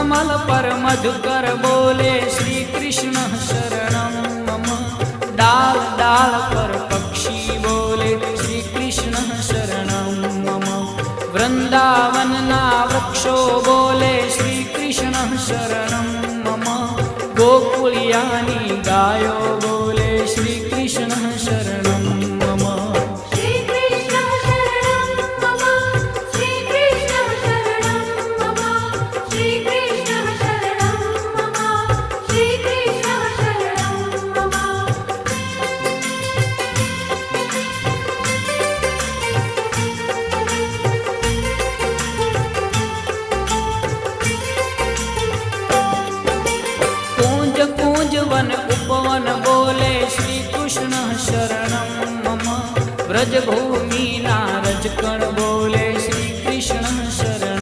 कमल पर मधुकर बोले श्री कृष्ण शरणं मम। डाल डाल पर पक्षी बोले श्री कृष्ण शरणं मम। वृंदावन ना वृक्षो बोले श्री कृष्ण शरणं मम। गोकुलियानी गायो बोले श्री कृष्ण शरणं मम। श्री कृष्ण शरणं मम। श्री कृष्ण शरणं मम। श्री कृष्ण शरणं मम। श्री कृष्ण शरणं मम। कूंज कूंज वन उपवन बोले श्री कृष्ण शरणं मम। ब्रज भू